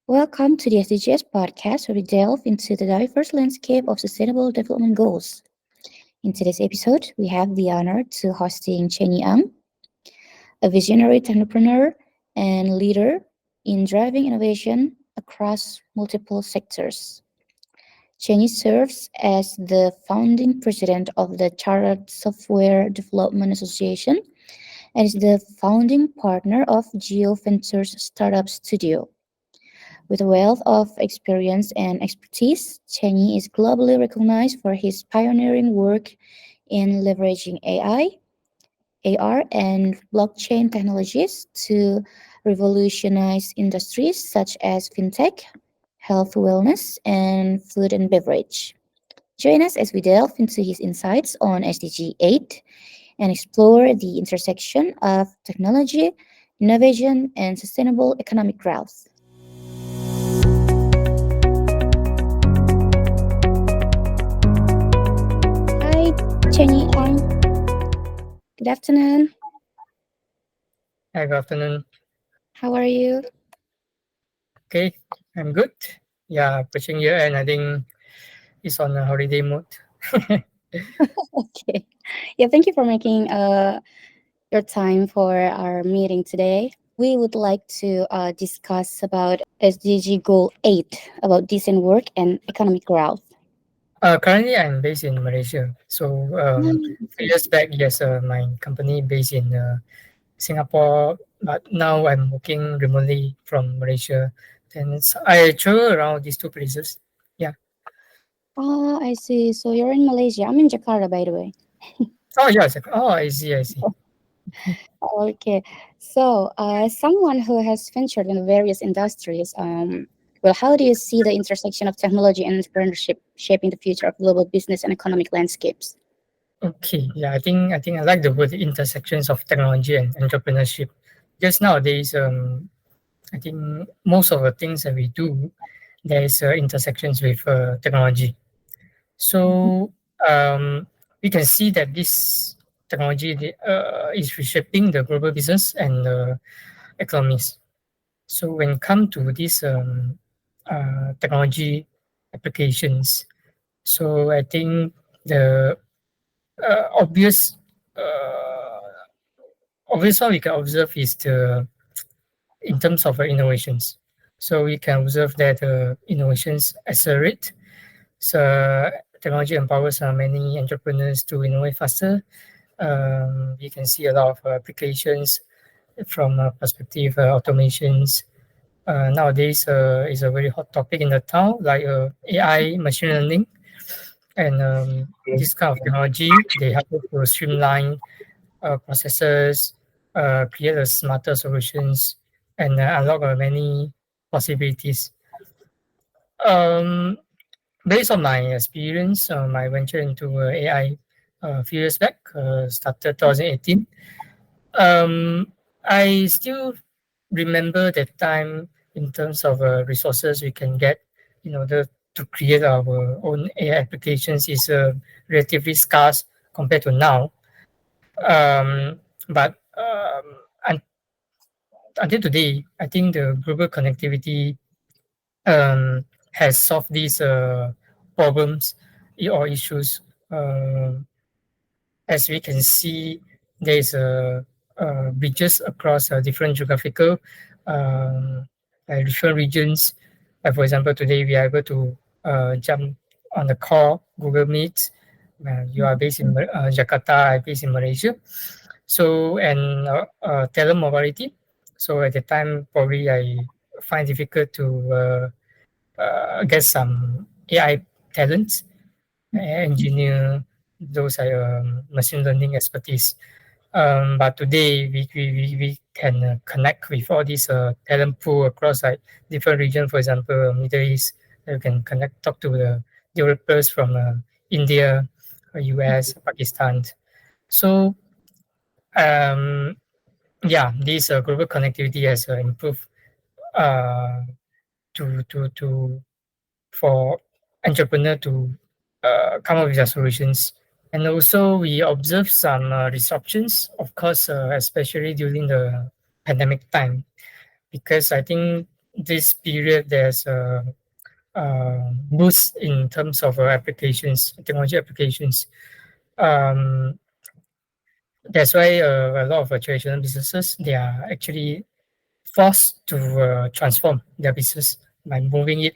Welcome to the SDGs Podcast, where we delve into the diverse landscape of sustainable development goals. In today's episode, we have the honor to hosting Chenyi Ang, a visionary technopreneur and leader in driving innovation across multiple sectors. Chenyi serves as the founding president of the Chartered Software Development Association and is the founding partner of Geo Ventures Startup Studio. With a wealth of experience and expertise, Chenyi is globally recognized for his pioneering work in leveraging AI, AR, and blockchain technologies to revolutionize industries such as fintech, health wellness, and food and beverage. Join us as we delve into his insights on SDG 8 and explore the intersection of technology, innovation, and sustainable economic growth. Hi, Chenyi Ang. Good afternoon. Hi, good afternoon. How are you? Okay, I'm good. Yeah, pushing here, and I think it's on a holiday mode. Okay. Yeah, thank you for making your time for our meeting today. We would like to discuss about SDG Goal 8 about decent work and economic growth. Currently, I'm based in Malaysia. So, few years back, yes, my company based in Singapore, but now I'm working remotely from Malaysia. I travel around these two places. Yeah. Oh, I see. So you're in Malaysia. I'm in Jakarta, by the way. Oh, yes. Oh, I see. I see. Okay. So, someone who has ventured in various industries, well, how do you see the intersection of technology and entrepreneurship shaping the future of global business and economic landscapes? Okay. Yeah, I think I like the word intersections of technology and entrepreneurship. Just nowadays, I think most of the things that we do, there is intersections with technology. Mhm. So we can see that this technology is reshaping the global business and economies. So when it comes to these technology applications, so I think the obvious obvious one we can observe is the in terms of innovations. So we can observe that innovations accelerate. So technology empowers many entrepreneurs to innovate faster. You can see a lot of applications from perspective automations. Nowadays is a very hot topic in the town, like AI, machine learning, and this kind of technology. They help us to streamline processes, create a smarter solutions, and unlock many possibilities. Um, Based on my experience, my venture into AI a few years back, started 2018. I still remember that time in terms of resources we can get in order to create our own AI applications is relatively scarce compared to now. But until today, I think the global connectivity has solved these problems or issues. As we can see, there is bridges across different geographical, um, different regions. For example, today we are able to jump on the call, Google Meet. You are based in Jakarta, I based in Malaysia. So, and telemobility. So at the time, probably I find difficult to get some AI talents, engineer, those are machine learning expertise. But today we can connect with all these talent pool across like different regions. For example, Middle East, you can connect, talk to the developers from India, US, Pakistan. So um, yeah, this global connectivity has improved uh, to for entrepreneur to come up with their solutions. And also, we observe some disruptions, of course, especially during the pandemic time, because I think this period there's a boost in terms of applications, technology applications. Um, that's why a lot of traditional businesses they are actually forced to transform their business by moving it.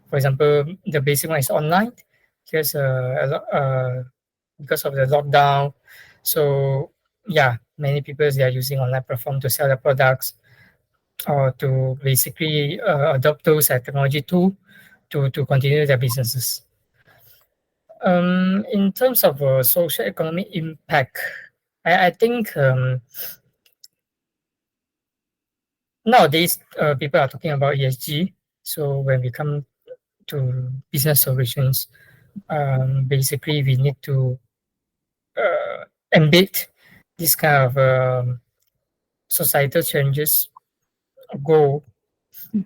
For example, the basic one is online. Here's because of the lockdown. So yeah, many people they are using online platform to sell their products or to basically adopt those technology tool to continue their businesses. In terms of social economic impact, I think nowadays people are talking about ESG. So when we come to business solutions, basically we need to embed this kind of societal changes go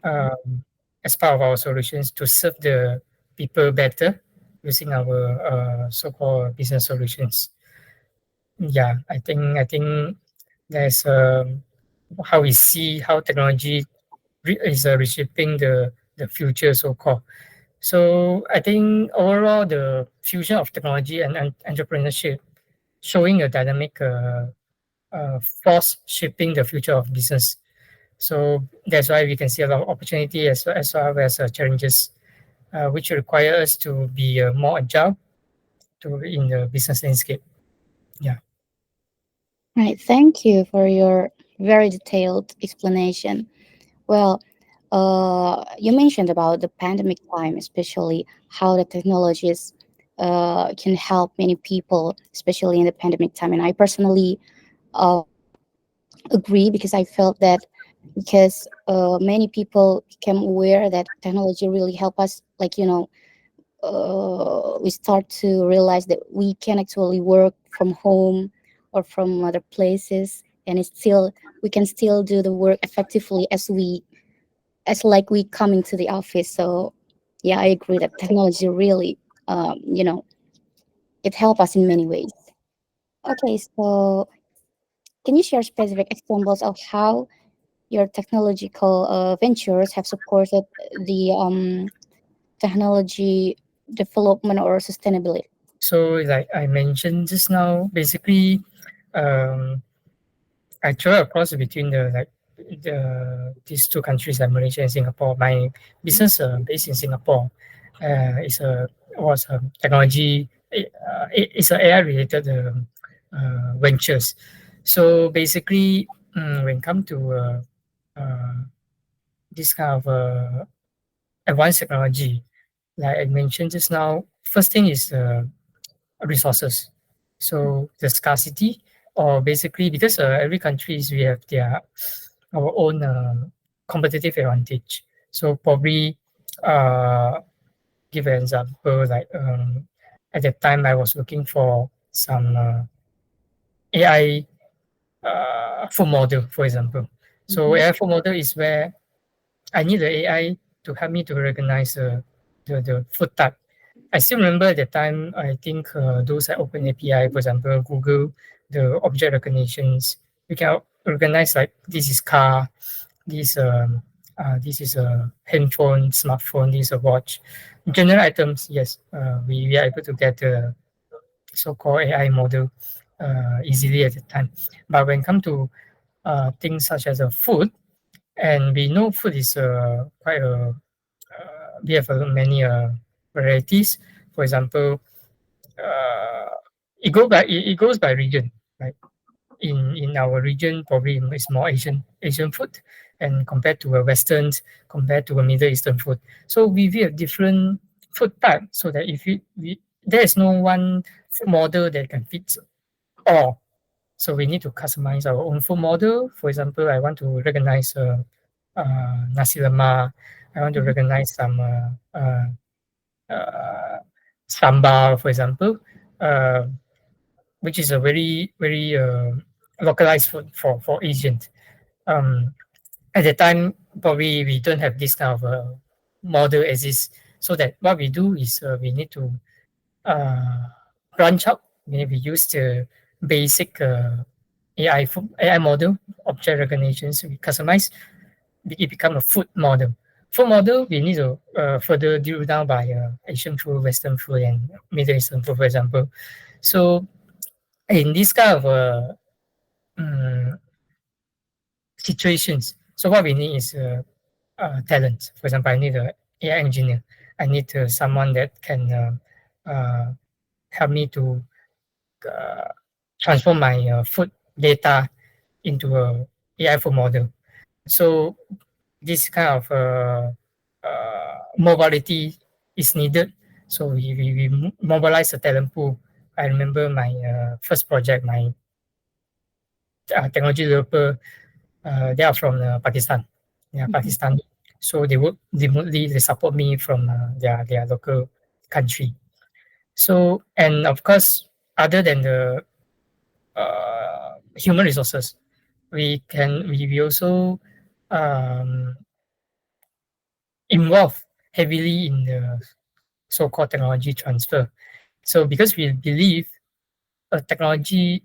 um, as part of our solutions to serve the people better using our so-called business solutions. Yeah, I think there's how we see how technology is reshaping the future so-called. So I think overall the fusion of technology and entrepreneurship showing a dynamic force shaping the future of business. So that's why we can see a lot of opportunity as well as challenges, which require us to be more agile to in the business landscape. Yeah. Right. Thank you for your very detailed explanation. Well, you mentioned about the pandemic time, especially how the technologies can help many people, especially in the pandemic time. And I personally agree because I felt that because many people became aware that technology really help us, like, we start to realize that we can actually work from home or from other places, and it's still we can still do the work effectively as like we come into the office. So yeah, I agree that technology really, it help us in many ways. Okay, so can you share specific examples of how your technological ventures have supported the technology development or sustainability? So like I mentioned just now, basically, um, I travel across between these two countries like Malaysia and Singapore. My business based in Singapore is a was technology. It's a AI related ventures. So basically, when it come to uh, this kind of advanced technology, like I mentioned just now, first thing is resources. So the scarcity, or basically because every countries we have their our own competitive advantage. So probably uh, give an example like at that time I was looking for some AI food model, for example. So Mhm. AI food model is where I need the AI to help me to recognize the food type. I still remember at the time, I think those are open API, for example, Google, the object recognitions, we can recognize like this is car, this this is a handphone, smartphone, this is a watch. General items, yes, we are able to get the so-called AI model easily at the time. But when it comes to things such as food, and we know food is quite a we have many varieties. For example, uh, it goes by region. Like in our region, probably it's more Asian food, and compared to a Western, compared to a Middle Eastern food. So we have different food type, so that if we there is no one food model that can fit all. So we need to customize our own food model. For example, I want to recognize nasi lemak. I want to Mhm. recognize some uh, sambal, for example, uh, which is a very localized food for Asian. Um, at the time, probably we don't have this kind of model exist. So that what we do is we need to uh, branch out. We use the basic AI model, object recognition. So we customize, it become a food model. food model, we need to further drill down by Asian food, Western food, and Middle Eastern food, for example. So in this kind of um, situations, so what we need is talent. For example, I need an AI engineer. I need someone that can help me to uh, transform my food data into a AI food model. So this kind of mobility is needed. So we mobilize the talent pool. I remember my first project, my technology developer, they are from Pakistan. They are Pakistani. So they work remotely. They support me from their local country. So, and of course, other than the human resources, we also um, involve heavily in the so-called technology transfer. So because we believe a technology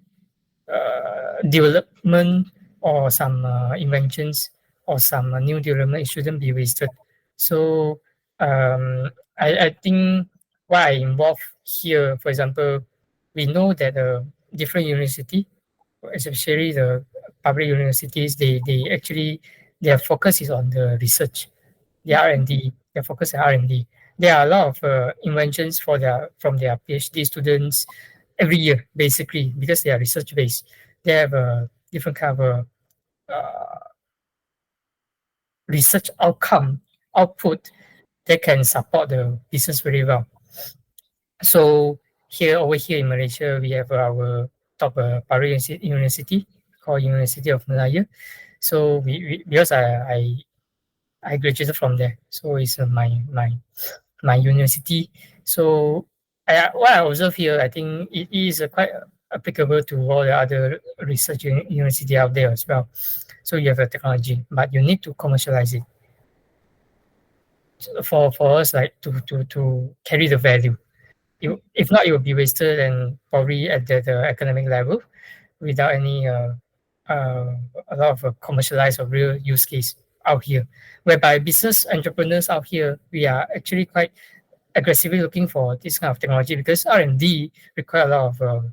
development or some inventions or some new development, it shouldn't be wasted. So I think what I involve here, for example, we know that different university, especially the public universities, they actually their focus is on the research, the R&D, their focus on R&D. There are a lot of inventions for their from their PhD students every year, basically, because they are research based. They have a different kind of research output that can support the business very well. So over here in Malaysia, we have our top public university called University of Malaya. So because I graduated from there, so it's my university. So what I observe here, I think it is quite applicable to all the other research university out there as well. So you have a technology, but you need to commercialize it for us, like to carry the value. If not, it will be wasted and probably at the academic level without any a lot of commercialized or real use case out here. Whereby business entrepreneurs out here, we are actually quite aggressively looking for this kind of technology because R&D require a lot of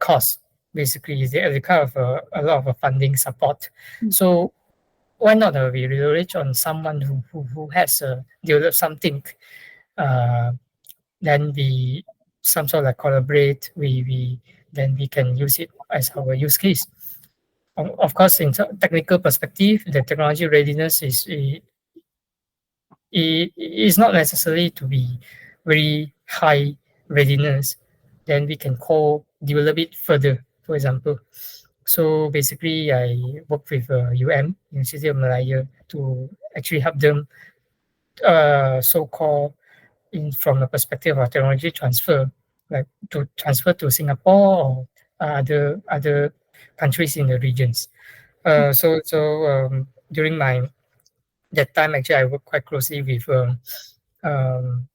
costs. Basically, they require a lot of funding support. So why not we leverage on someone who has developed something, then we some sort of like collaborate. We then we can use it as our use case. Of course, in technical perspective, the technology readiness is not necessarily to be very high readiness. Then we can develop it further, for example. So basically, I work with University of Malaya, to actually help them so-called from the perspective of technology transfer, like to transfer to Singapore or other countries in the regions. So during that time, actually, I worked quite closely with um,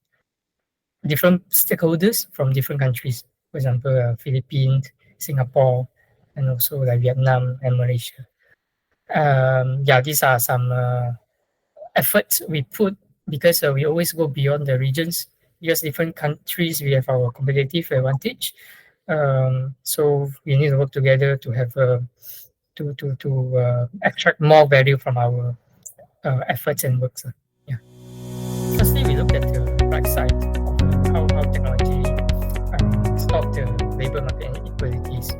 different stakeholders from different countries. For example, Philippines, Singapore, and also like Vietnam and Malaysia. These are some efforts we put because we always go beyond the regions, because different countries we have our competitive advantage. So we need to work together to have to extract more value from our efforts and works. Yeah. Firstly, we look at the right side of how technology stop the labor market inequalities.